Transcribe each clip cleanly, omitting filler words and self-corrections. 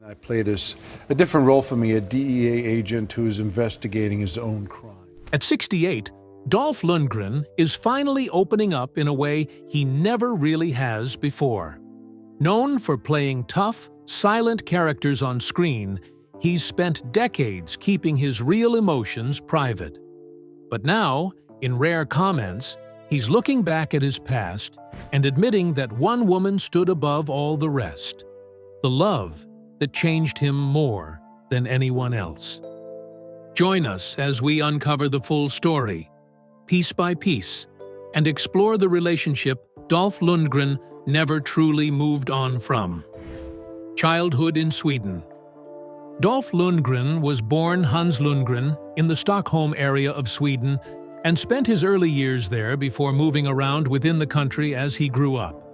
I played a different role for me, a DEA agent who's investigating his own crime. At 68, Dolph Lundgren is finally opening up in a way he never really has before. Known for playing tough, silent characters on screen, he's spent decades keeping his real emotions private. But now, in rare comments, he's looking back at his past and admitting that one woman stood above all the rest. The love that changed him more than anyone else. Join us as we uncover the full story, piece by piece, and explore the relationship Dolph Lundgren never truly moved on from. Childhood in Sweden. Dolph Lundgren was born Hans Lundgren in the Stockholm area of Sweden and spent his early years there before moving around within the country as he grew up.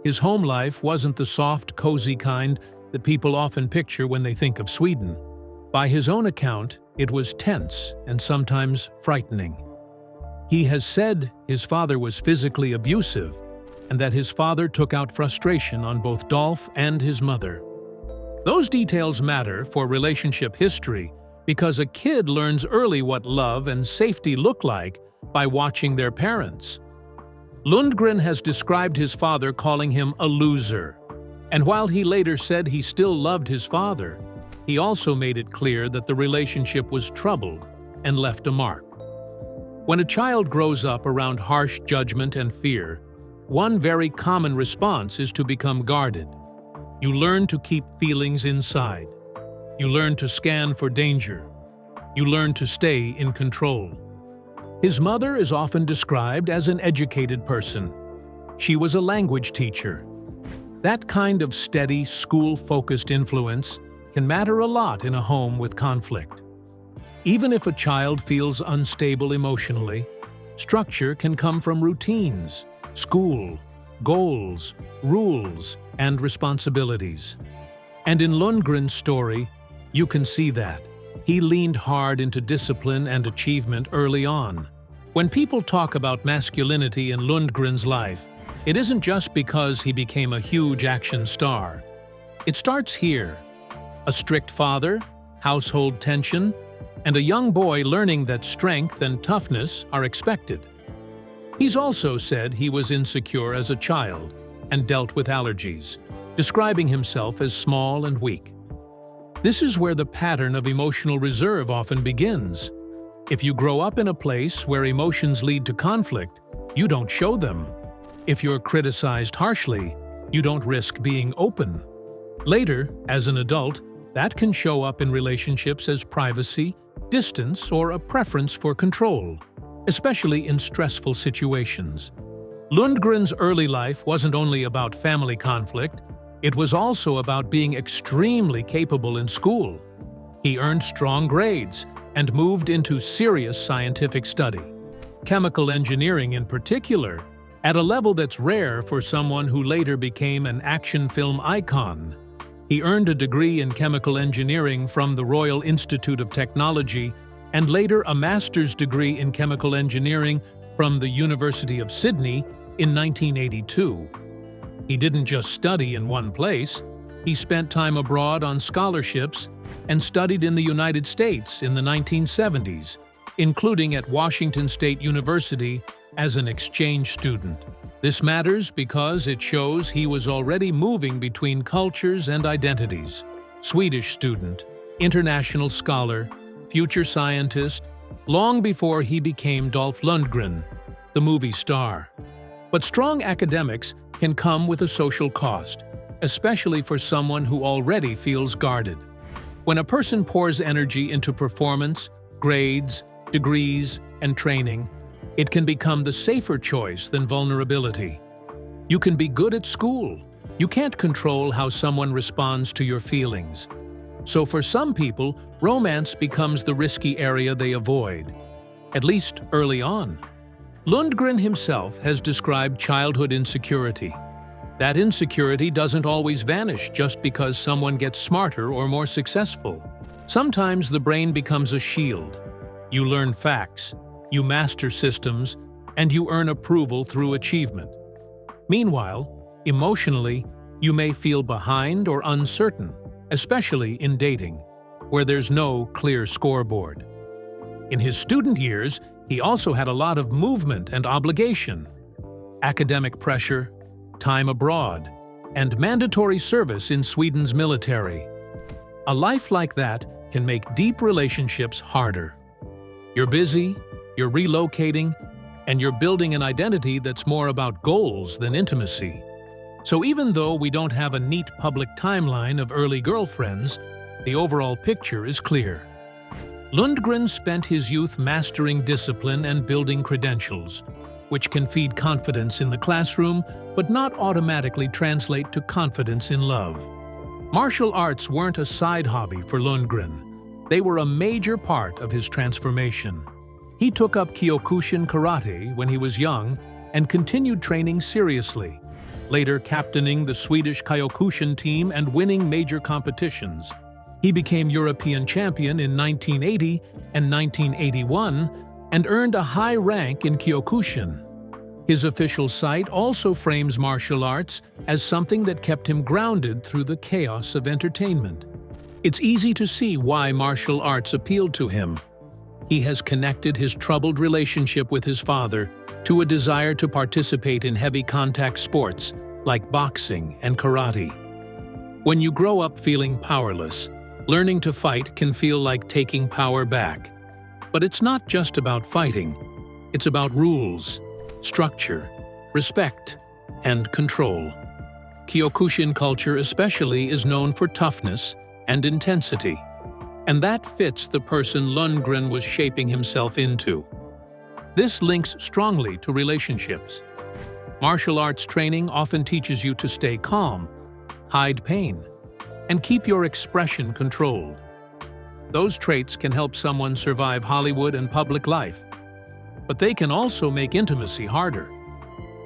His home life wasn't the soft, cozy kind that people often picture when they think of Sweden. By his own account, it was tense and sometimes frightening. He has said his father was physically abusive and that his father took out frustration on both Dolph and his mother. Those details matter for relationship history because a kid learns early what love and safety look like by watching their parents. Lundgren has described his father calling him a loser, and while he later said he still loved his father, he also made it clear that the relationship was troubled and left a mark. When a child grows up around harsh judgment and fear, one very common response is to become guarded. You learn to keep feelings inside. You learn to scan for danger. You learn to stay in control. His mother is often described as an educated person. She was a language teacher. That kind of steady, school-focused influence can matter a lot in a home with conflict. Even if a child feels unstable emotionally, structure can come from routines, school, goals, rules, and responsibilities. And in Lundgren's story, you can see that. He leaned hard into discipline and achievement early on. When people talk about masculinity in Lundgren's life, it isn't just because he became a huge action star. It starts here. A strict father, household tension, and a young boy learning that strength and toughness are expected. He's also said he was insecure as a child and dealt with allergies, describing himself as small and weak. This is where the pattern of emotional reserve often begins. If you grow up in a place where emotions lead to conflict, you don't show them. If you're criticized harshly, you don't risk being open. Later, as an adult, that can show up in relationships as privacy, distance, or a preference for control, especially in stressful situations. Lundgren's early life wasn't only about family conflict, it was also about being extremely capable in school. He earned strong grades and moved into serious scientific study, chemical engineering in particular, at a level that's rare for someone who later became an action film icon. He earned a degree in chemical engineering from the Royal Institute of Technology and later a master's degree in chemical engineering from the University of Sydney in 1982. He didn't just study in one place, he spent time abroad on scholarships and studied in the United States in the 1970s, including at Washington State University as an exchange student. This matters because it shows he was already moving between cultures and identities. Swedish student, international scholar, future scientist, long before he became Dolph Lundgren, the movie star. But strong academics can come with a social cost, especially for someone who already feels guarded. When a person pours energy into performance, grades, degrees, and training, it can become the safer choice than vulnerability. You can be good at school. You can't control how someone responds to your feelings. So for some people, romance becomes the risky area they avoid, at least early on. Lundgren himself has described childhood insecurity. That insecurity doesn't always vanish just because someone gets smarter or more successful. Sometimes the brain becomes a shield. You learn facts, you master systems, and you earn approval through achievement. Meanwhile, emotionally, you may feel behind or uncertain. especially in dating, where there's no clear scoreboard. In his student years, he also had a lot of movement and obligation, academic pressure, time abroad, and mandatory service in Sweden's military. A life like that can make deep relationships harder. You're busy, you're relocating, and you're building an identity that's more about goals than intimacy. So even though we don't have a neat public timeline of early girlfriends, the overall picture is clear. Lundgren spent his youth mastering discipline and building credentials, which can feed confidence in the classroom but not automatically translate to confidence in love. Martial arts weren't a side hobby for Lundgren. They were a major part of his transformation. He took up Kyokushin karate when he was young and continued training seriously, later captaining the Swedish Kyokushin team and winning major competitions. He became European champion in 1980 and 1981 and earned a high rank in Kyokushin. His official site also frames martial arts as something that kept him grounded through the chaos of entertainment. It's easy to see why martial arts appealed to him. He has connected his troubled relationship with his father to a desire to participate in heavy contact sports like boxing and karate. When you grow up feeling powerless, learning to fight can feel like taking power back. But it's not just about fighting. It's about rules, structure, respect, and control. Kyokushin culture especially is known for toughness and intensity, and that fits the person Lundgren was shaping himself into. This links strongly to relationships. Martial arts training often teaches you to stay calm, hide pain, and keep your expression controlled. Those traits can help someone survive Hollywood and public life, but they can also make intimacy harder.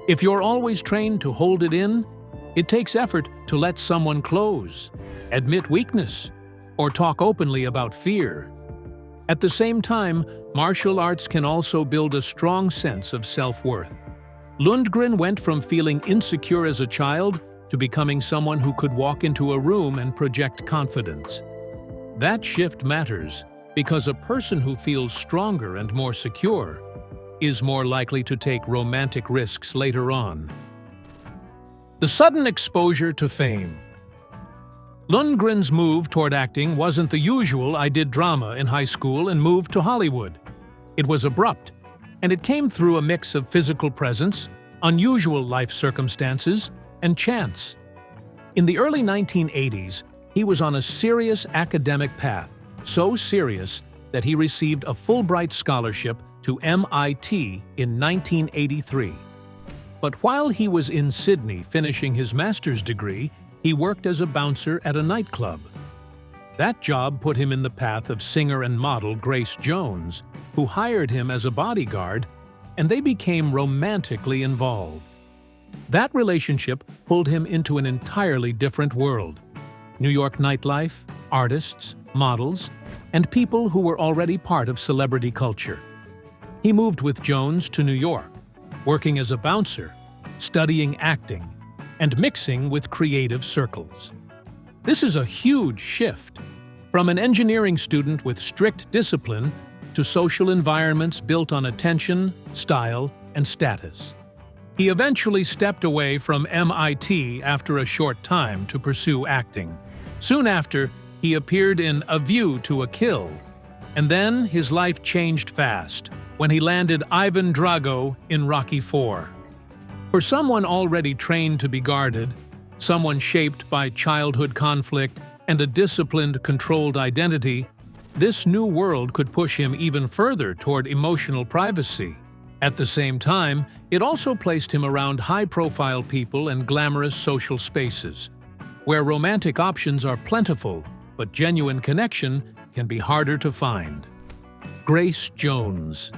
If you're always trained to hold it in, it takes effort to let someone close, admit weakness, or talk openly about fear. At the same time, martial arts can also build a strong sense of self-worth. Lundgren went from feeling insecure as a child to becoming someone who could walk into a room and project confidence. That shift matters because a person who feels stronger and more secure is more likely to take romantic risks later on. The sudden exposure to fame. Lundgren's move toward acting wasn't the usual "I did drama in high school and moved to Hollywood." It was abrupt, and it came through a mix of physical presence, unusual life circumstances, and chance. In the early 1980s, he was on a serious academic path, so serious that he received a Fulbright scholarship to MIT in 1983. But while he was in Sydney finishing his master's degree, he worked as a bouncer at a nightclub. That job put him in the path of singer and model Grace Jones, who hired him as a bodyguard, and they became romantically involved. That relationship pulled him into an entirely different world. New York nightlife, artists, models, and people who were already part of celebrity culture. He moved with Jones to New York, working as a bouncer, studying acting, and mixing with creative circles. This is a huge shift, from an engineering student with strict discipline to social environments built on attention, style, and status. He eventually stepped away from MIT after a short time to pursue acting. Soon after, he appeared in A View to a Kill, and then his life changed fast when he landed Ivan Drago in Rocky IV. For someone already trained to be guarded, someone shaped by childhood conflict and a disciplined, controlled identity, this new world could push him even further toward emotional privacy. At the same time, it also placed him around high-profile people and glamorous social spaces, where romantic options are plentiful, but genuine connection can be harder to find. Grace Jones.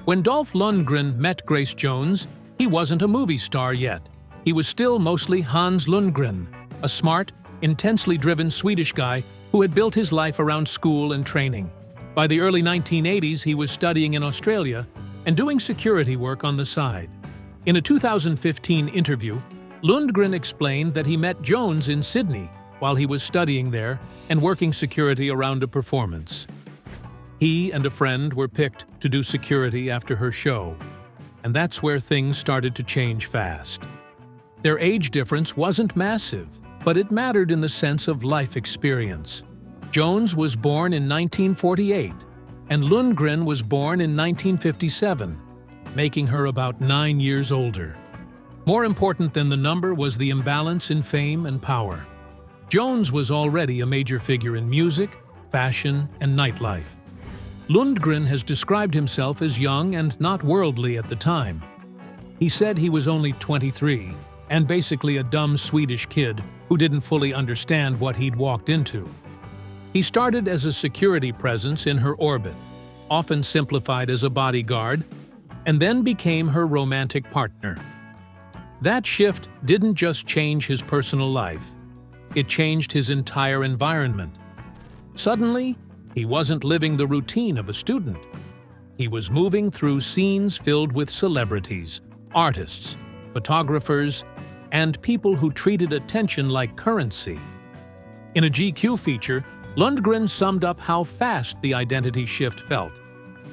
When Dolph Lundgren met Grace Jones, he wasn't a movie star yet. He was still mostly Hans Lundgren, a smart, intensely driven Swedish guy who had built his life around school and training. By the early 1980s, he was studying in Australia and doing security work on the side. In a 2015 interview, Lundgren explained that he met Jones in Sydney while he was studying there and working security around a performance. He and a friend were picked to do security after her show, and that's where things started to change fast. Their age difference wasn't massive, but it mattered in the sense of life experience. Jones was born in 1948, and Lundgren was born in 1957, making her about 9 years older. More important than the number was the imbalance in fame and power. Jones was already a major figure in music, fashion, and nightlife. Lundgren has described himself as young and not worldly at the time. He said he was only 23 and basically a dumb Swedish kid who didn't fully understand what he'd walked into. He started as a security presence in her orbit, often simplified as a bodyguard, and then became her romantic partner. That shift didn't just change his personal life, it changed his entire environment. Suddenly, he wasn't living the routine of a student. He was moving through scenes filled with celebrities, artists, photographers, and people who treated attention like currency. In a GQ feature, Lundgren summed up how fast the identity shift felt.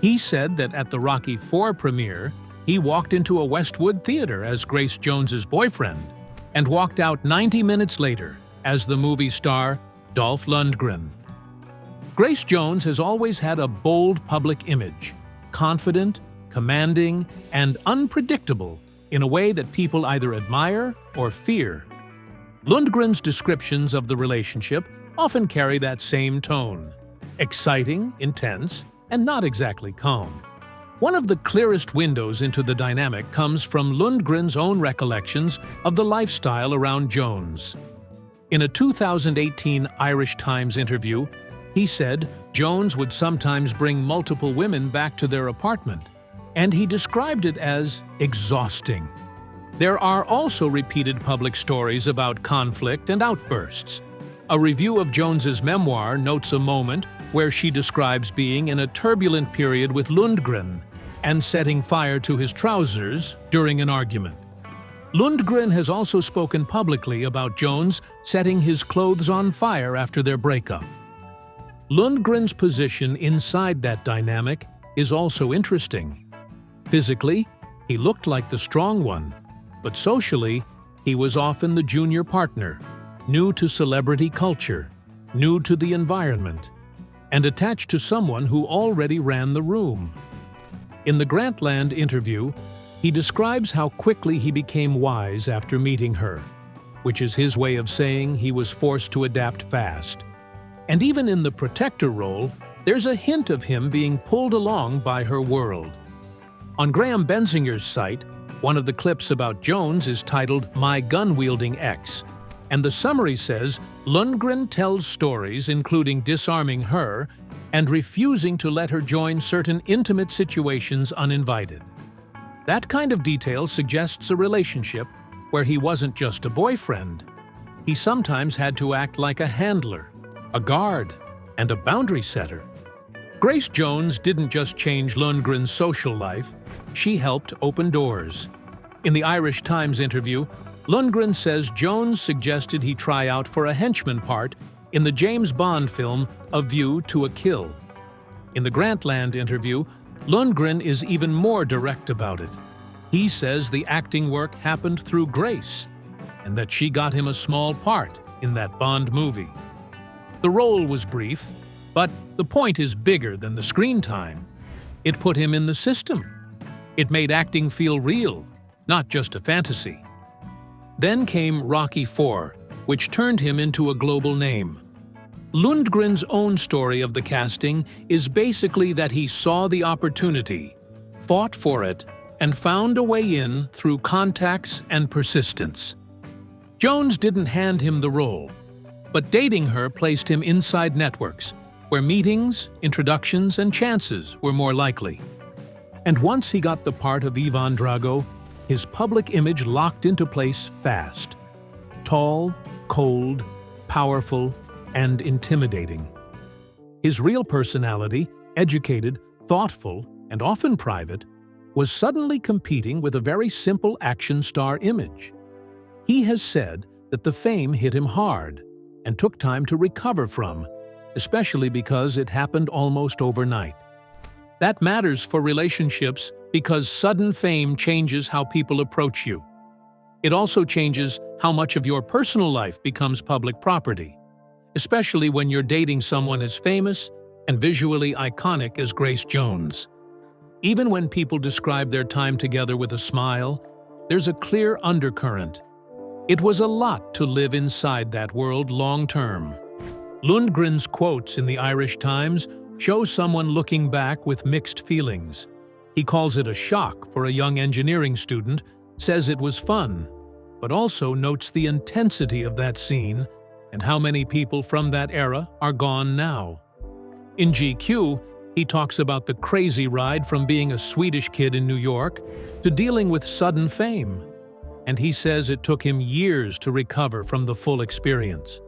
He said that at the Rocky IV premiere, he walked into a Westwood theater as Grace Jones's boyfriend and walked out 90 minutes later as the movie star Dolph Lundgren. Grace Jones has always had a bold public image, confident, commanding, and unpredictable in a way that people either admire or fear. Lundgren's descriptions of the relationship often carry that same tone: exciting, intense, and not exactly calm. One of the clearest windows into the dynamic comes from Lundgren's own recollections of the lifestyle around Jones. In a 2018 Irish Times interview, he said Jones would sometimes bring multiple women back to their apartment, and he described it as exhausting. There are also repeated public stories about conflict and outbursts. A review of Jones's memoir notes a moment where she describes being in a turbulent period with Lundgren and setting fire to his trousers during an argument. Lundgren has also spoken publicly about Jones setting his clothes on fire after their breakup. Lundgren's position inside that dynamic is also interesting. Physically, he looked like the strong one, but socially, he was often the junior partner, new to celebrity culture, new to the environment, and attached to someone who already ran the room. In the Grantland interview, he describes how quickly he became wise after meeting her, which is his way of saying he was forced to adapt fast. And even in the protector role, there's a hint of him being pulled along by her world. On Graham Benzinger's site, one of the clips about Jones is titled "My Gun-Wielding Ex," and the summary says Lundgren tells stories including disarming her and refusing to let her join certain intimate situations uninvited. That kind of detail suggests a relationship where he wasn't just a boyfriend. He sometimes had to act like a handler, a guard, and a boundary setter. Grace Jones didn't just change Lundgren's social life, she helped open doors. In the Irish Times interview, Lundgren says Jones suggested he try out for a henchman part in the James Bond film A View to a Kill. In the Grantland interview, Lundgren is even more direct about it. He says the acting work happened through Grace, and that she got him a small part in that Bond movie. The role was brief, but the point is bigger than the screen time. It put him in the system. It made acting feel real, not just a fantasy. Then came Rocky IV, which turned him into a global name. Lundgren's own story of the casting is basically that he saw the opportunity, fought for it, and found a way in through contacts and persistence. Jones didn't hand him the role, but dating her placed him inside networks, where meetings, introductions, and chances were more likely. And once he got the part of Ivan Drago, his public image locked into place fast. Tall, cold, powerful, and intimidating. His real personality, educated, thoughtful, and often private, was suddenly competing with a very simple action star image. He has said that the fame hit him hard, and took time to recover from, especially because it happened almost overnight. That matters for relationships because sudden fame changes how people approach you. It also changes how much of your personal life becomes public property, especially when you're dating someone as famous and visually iconic as Grace Jones. Even when people describe their time together with a smile, there's a clear undercurrent. It was a lot to live inside that world long-term. Lundgren's quotes in the Irish Times show someone looking back with mixed feelings. He calls it a shock for a young engineering student, says it was fun, but also notes the intensity of that scene and how many people from that era are gone now. In GQ, he talks about the crazy ride from being a Swedish kid in New York to dealing with sudden fame, and he says it took him years to recover from the full experience.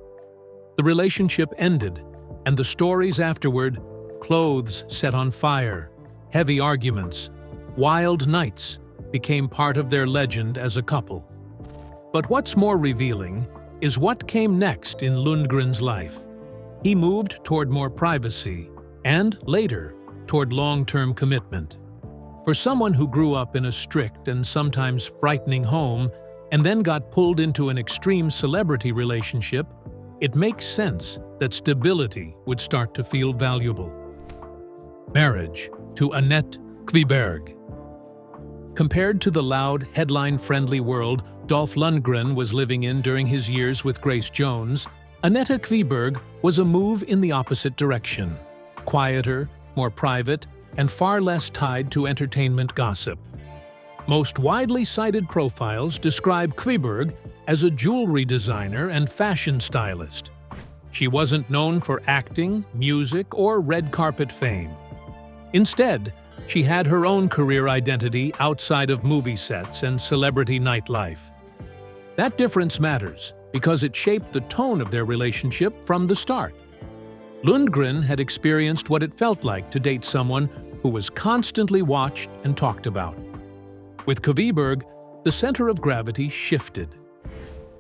The relationship ended, and the stories afterward, clothes set on fire, heavy arguments, wild nights, became part of their legend as a couple. But what's more revealing is what came next in Lundgren's life. He moved toward more privacy, and later, toward long-term commitment. For someone who grew up in a strict and sometimes frightening home and then got pulled into an extreme celebrity relationship, it makes sense that stability would start to feel valuable. Marriage to Anette Qviberg. Compared to the loud, headline-friendly world Dolph Lundgren was living in during his years with Grace Jones, Anette Qviberg was a move in the opposite direction. Quieter, more private, and far less tied to entertainment gossip. Most widely cited profiles describe Qviberg as a jewelry designer and fashion stylist. She wasn't known for acting, music, or red carpet fame. Instead, she had her own career identity outside of movie sets and celebrity nightlife. That difference matters because it shaped the tone of their relationship from the start. Lundgren had experienced what it felt like to date someone who was constantly watched and talked about. With Qviberg, the center of gravity shifted.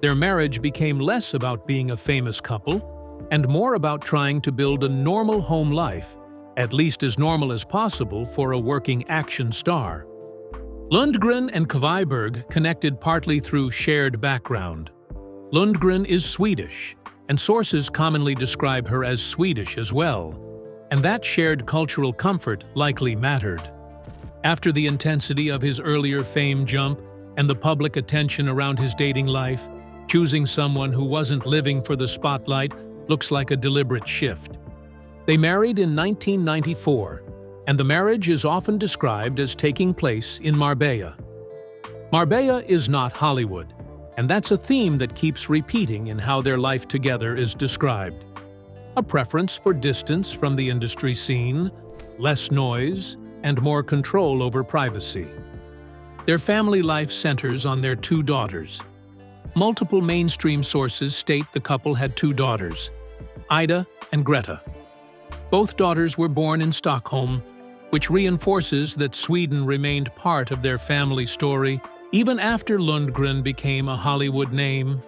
Their marriage became less about being a famous couple and more about trying to build a normal home life, at least as normal as possible for a working action star. Lundgren and Qviberg connected partly through shared background. Lundgren is Swedish, and sources commonly describe her as Swedish as well, and that shared cultural comfort likely mattered. After the intensity of his earlier fame jump and the public attention around his dating life, choosing someone who wasn't living for the spotlight looks like a deliberate shift. They married in 1994, and the marriage is often described as taking place in Marbella. Marbella is not Hollywood, and that's a theme that keeps repeating in how their life together is described. A preference for distance from the industry scene, less noise, and more control over privacy. Their family life centers on their 2 daughters. Multiple mainstream sources state the couple had 2 daughters, Ida and Greta. Both daughters were born in Stockholm, which reinforces that Sweden remained part of their family story even after Lundgren became a Hollywood name.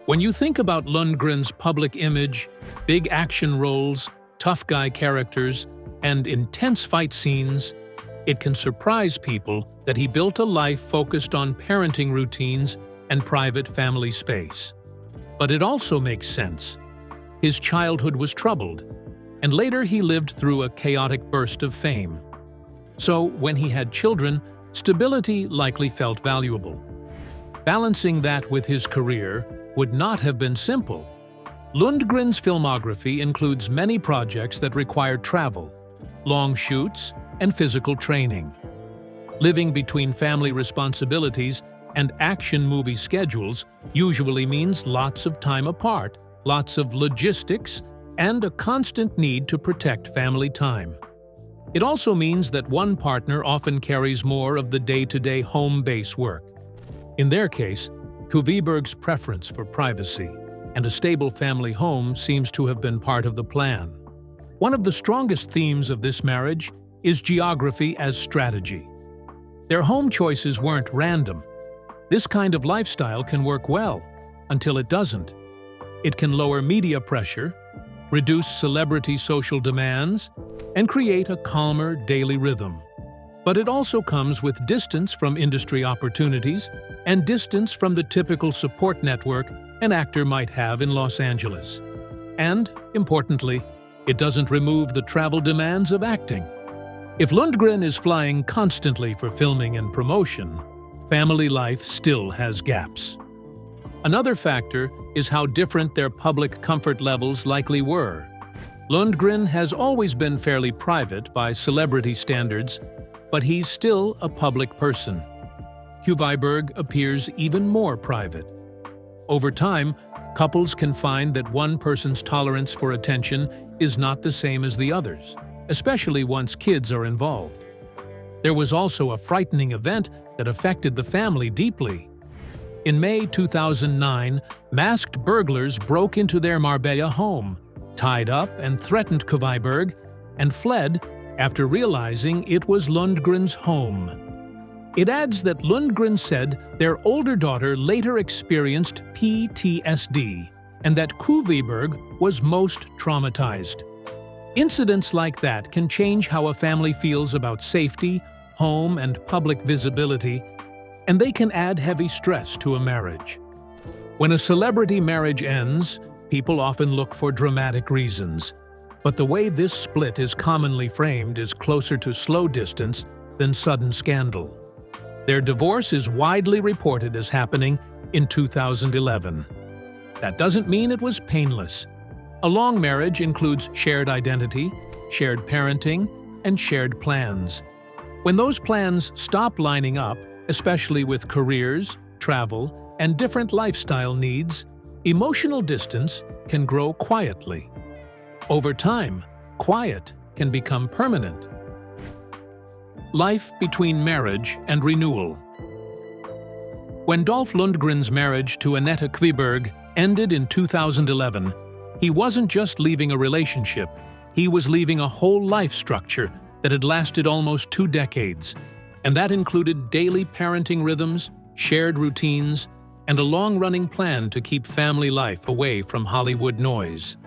When you think about Lundgren's public image, big action roles, tough guy characters, and intense fight scenes, it can surprise people that he built a life focused on parenting routines and private family space. But it also makes sense. His childhood was troubled, and later he lived through a chaotic burst of fame. So when he had children, stability likely felt valuable. Balancing that with his career would not have been simple. Lundgren's filmography includes many projects that required travel, long shoots, and physical training. Living between family responsibilities and action movie schedules usually means lots of time apart, lots of logistics, and a constant need to protect family time. It also means that one partner often carries more of the day-to-day home base work. In their case, Qviberg's preference for privacy and a stable family home seems to have been part of the plan. One of the strongest themes of this marriage is geography as strategy. Their home choices weren't random. This kind of lifestyle can work well, until it doesn't. It can lower media pressure, reduce celebrity social demands, and create a calmer daily rhythm. But it also comes with distance from industry opportunities and distance from the typical support network an actor might have in Los Angeles. And, importantly, it doesn't remove the travel demands of acting. If Lundgren is flying constantly for filming and promotion, family life still has gaps. Another factor is how different their public comfort levels likely were. Lundgren has always been fairly private by celebrity standards, but he's still a public person. Qviberg appears even more private. Over time, couples can find that one person's tolerance for attention is not the same as the other's, especially once kids are involved. There was also a frightening event that affected the family deeply. In May 2009, masked burglars broke into their Marbella home, tied up and threatened Qviberg, and fled after realizing it was Lundgren's home. It adds that Lundgren said their older daughter later experienced PTSD and that Qviberg was most traumatized. Incidents like that can change how a family feels about safety, home, and public visibility, and they can add heavy stress to a marriage. When a celebrity marriage ends, people often look for dramatic reasons. But the way this split is commonly framed is closer to slow distance than sudden scandal. Their divorce is widely reported as happening in 2011. That doesn't mean it was painless. A long marriage includes shared identity, shared parenting, and shared plans. When those plans stop lining up, especially with careers, travel, and different lifestyle needs, emotional distance can grow quietly. Over time, quiet can become permanent. Life between marriage and renewal. When Dolph Lundgren's marriage to Anette Qviberg ended in 2011, he wasn't just leaving a relationship, he was leaving a whole life structure that had lasted almost 2 decades, and that included daily parenting rhythms, shared routines, and a long-running plan to keep family life away from Hollywood noise.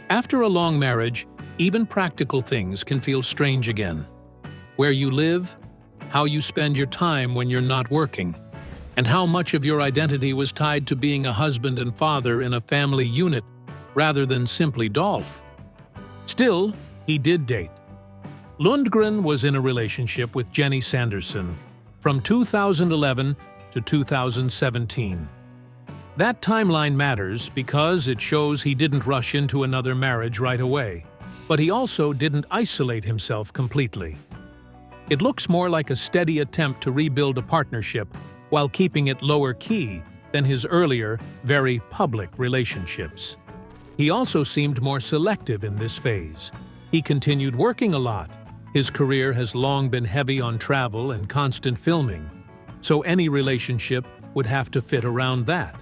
After a long marriage, even practical things can feel strange again. Where you live, how you spend your time when you're not working, and how much of your identity was tied to being a husband and father in a family unit rather than simply Dolph. Still, he did date. Lundgren was in a relationship with Jenny Sanderson from 2011 to 2017. That timeline matters because it shows he didn't rush into another marriage right away, but he also didn't isolate himself completely. It looks more like a steady attempt to rebuild a partnership while keeping it lower key than his earlier, very public relationships. He also seemed more selective in this phase. He continued working a lot. His career has long been heavy on travel and constant filming, so any relationship would have to fit around that.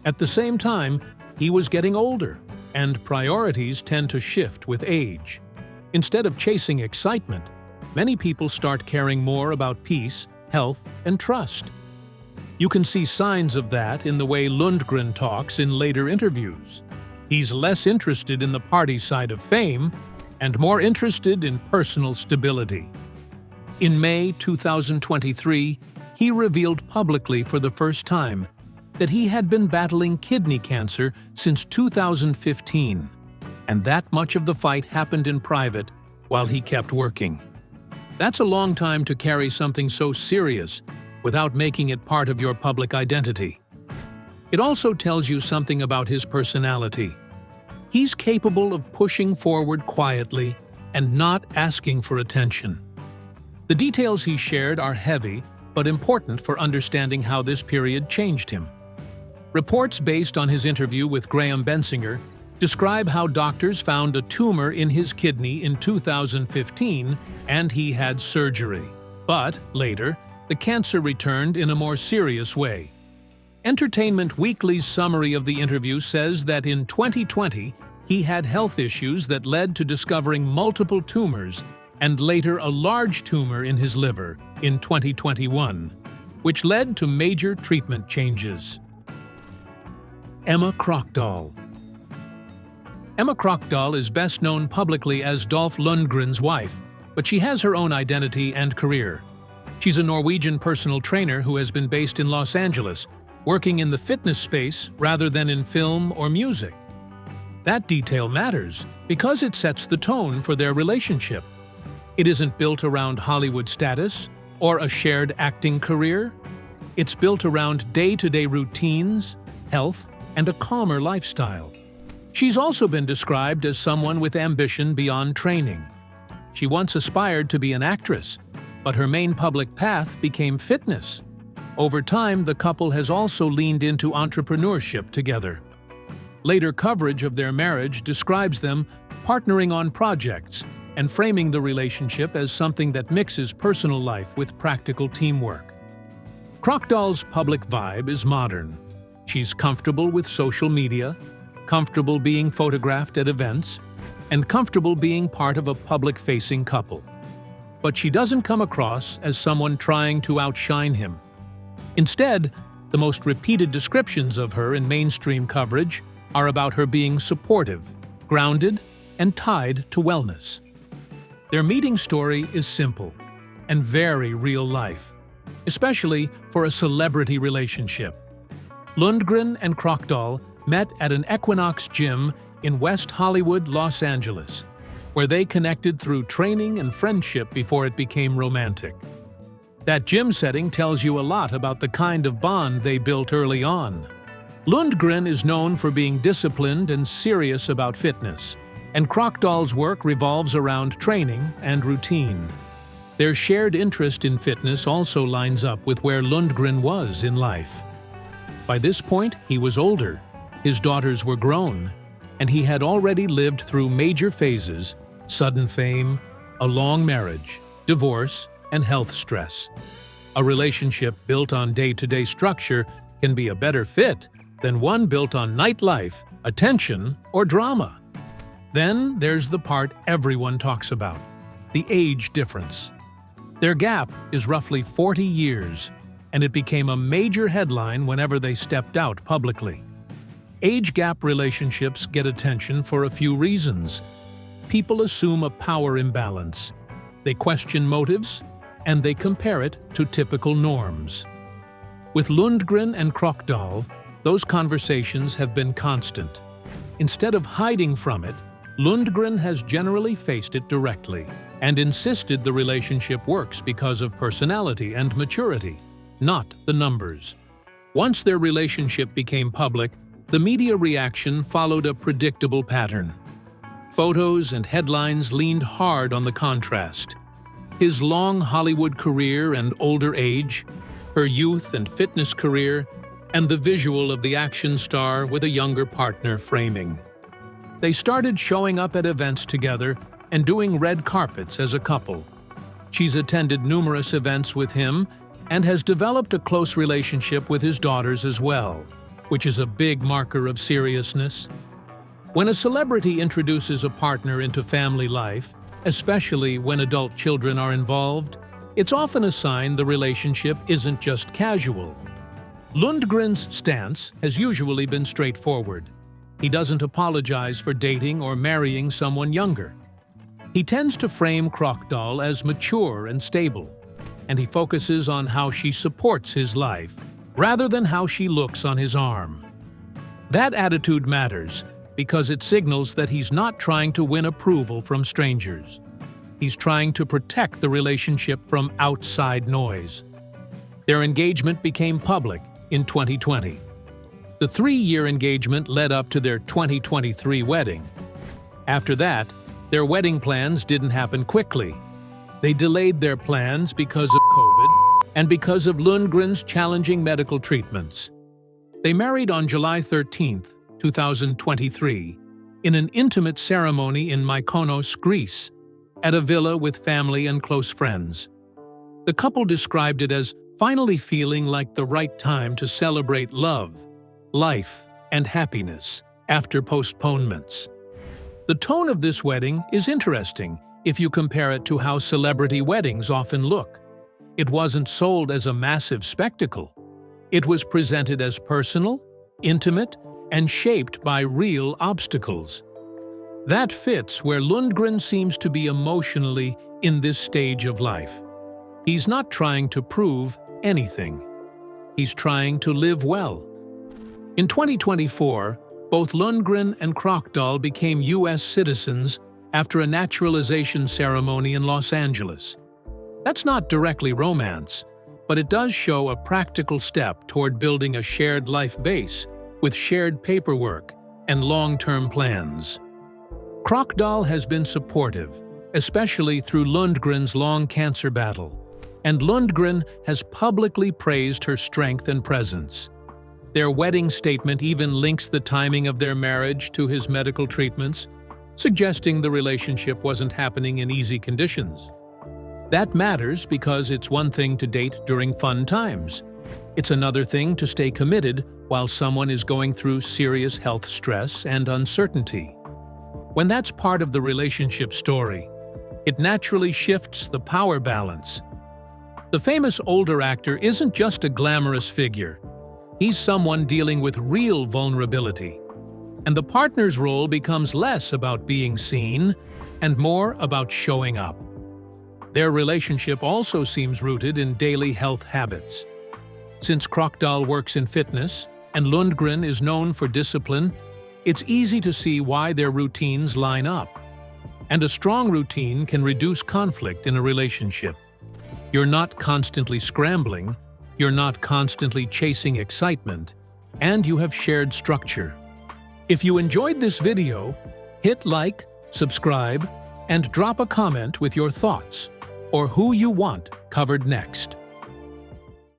At the same time, he was getting older, and priorities tend to shift with age. Instead of chasing excitement, many people start caring more about peace, health, and trust. You can see signs of that in the way Lundgren talks in later interviews. He's less interested in the party side of fame and more interested in personal stability. In May 2023, he revealed publicly for the first time that he had been battling kidney cancer since 2015, and that much of the fight happened in private while he kept working. That's a long time to carry something so serious without making it part of your public identity. It also tells you something about his personality. He's capable of pushing forward quietly and not asking for attention. The details he shared are heavy, but important for understanding how this period changed him. Reports based on his interview with Graham Bensinger describe how doctors found a tumor in his kidney in 2015 and he had surgery. But, later, the cancer returned in a more serious way. Entertainment Weekly's summary of the interview says that in 2020, he had health issues that led to discovering multiple tumors and later a large tumor in his liver in 2021, which led to major treatment changes. Emma Krokdal, Emma Krokdal is best known publicly as Dolph Lundgren's wife, but she has her own identity and career. She's a Norwegian personal trainer who has been based in Los Angeles, working in the fitness space rather than in film or music. That detail matters because it sets the tone for their relationship. It isn't built around Hollywood status or a shared acting career. It's built around day-to-day routines, health, and a calmer lifestyle. She's also been described as someone with ambition beyond training. She once aspired to be an actress, but her main public path became fitness. Over time, the couple has also leaned into entrepreneurship together. Later coverage of their marriage describes them partnering on projects and framing the relationship as something that mixes personal life with practical teamwork. Krokdal's public vibe is modern. She's comfortable with social media, comfortable being photographed at events, and comfortable being part of a public-facing couple. But she doesn't come across as someone trying to outshine him. Instead, the most repeated descriptions of her in mainstream coverage are about her being supportive, grounded, and tied to wellness. Their meeting story is simple and very real life, especially for a celebrity relationship. Lundgren and Krokdal met at an Equinox gym in West Hollywood, Los Angeles, where they connected through training and friendship before it became romantic. That gym setting tells you a lot about the kind of bond they built early on. Lundgren is known for being disciplined and serious about fitness, and Krokdal's work revolves around training and routine. Their shared interest in fitness also lines up with where Lundgren was in life. By this point, he was older, his daughters were grown, and he had already lived through major phases: sudden fame, a long marriage, divorce, and health stress. A relationship built on day-to-day structure can be a better fit than one built on nightlife, attention, or drama. Then there's the part everyone talks about: the age difference. Their gap is roughly 40 years, and it became a major headline whenever they stepped out publicly. Age gap relationships get attention for a few reasons. People assume a power imbalance. They question motives, and they compare it to typical norms. With Lundgren and Krokdal, those conversations have been constant. Instead of hiding from it, Lundgren has generally faced it directly and insisted the relationship works because of personality and maturity, not the numbers. Once their relationship became public, the media reaction followed a predictable pattern. Photos and headlines leaned hard on the contrast. His long Hollywood career and older age, her youth and fitness career, and the visual of the action star with a younger partner framing. They started showing up at events together and doing red carpets as a couple. She's attended numerous events with him and has developed a close relationship with his daughters as well, which is a big marker of seriousness. When a celebrity introduces a partner into family life, especially when adult children are involved, it's often a sign the relationship isn't just casual. Lundgren's stance has usually been straightforward. He doesn't apologize for dating or marrying someone younger. He tends to frame Krokdal as mature and stable, and he focuses on how she supports his life, rather than how she looks on his arm. That attitude matters because it signals that he's not trying to win approval from strangers. He's trying to protect the relationship from outside noise. Their engagement became public in 2020. The 3-year engagement led up to their 2023 wedding. After that, their wedding plans didn't happen quickly. They delayed their plans because of COVID and because of Lundgren's challenging medical treatments. They married on July 13, 2023, in an intimate ceremony in Mykonos, Greece, at a villa with family and close friends. The couple described it as finally feeling like the right time to celebrate love, life, and happiness after postponements. The tone of this wedding is interesting if you compare it to how celebrity weddings often look. It wasn't sold as a massive spectacle. It was presented as personal, intimate, and shaped by real obstacles. That fits where Lundgren seems to be emotionally in this stage of life. He's not trying to prove anything. He's trying to live well. In 2024, both Lundgren and Krokdal became U.S. citizens after a naturalization ceremony in Los Angeles. That's not directly romance, but it does show a practical step toward building a shared life base with shared paperwork and long-term plans. Krokdal has been supportive, especially through Lundgren's long cancer battle, and Lundgren has publicly praised her strength and presence. Their wedding statement even links the timing of their marriage to his medical treatments, suggesting the relationship wasn't happening in easy conditions. That matters because it's one thing to date during fun times. It's another thing to stay committed while someone is going through serious health stress and uncertainty. When that's part of the relationship story, it naturally shifts the power balance. The famous older actor isn't just a glamorous figure. He's someone dealing with real vulnerability. And the partner's role becomes less about being seen and more about showing up. Their relationship also seems rooted in daily health habits. Since Krokdal works in fitness and Lundgren is known for discipline, it's easy to see why their routines line up. And a strong routine can reduce conflict in a relationship. You're not constantly scrambling, you're not constantly chasing excitement, and you have shared structure. If you enjoyed this video, hit like, subscribe, and drop a comment with your thoughts or who you want covered next.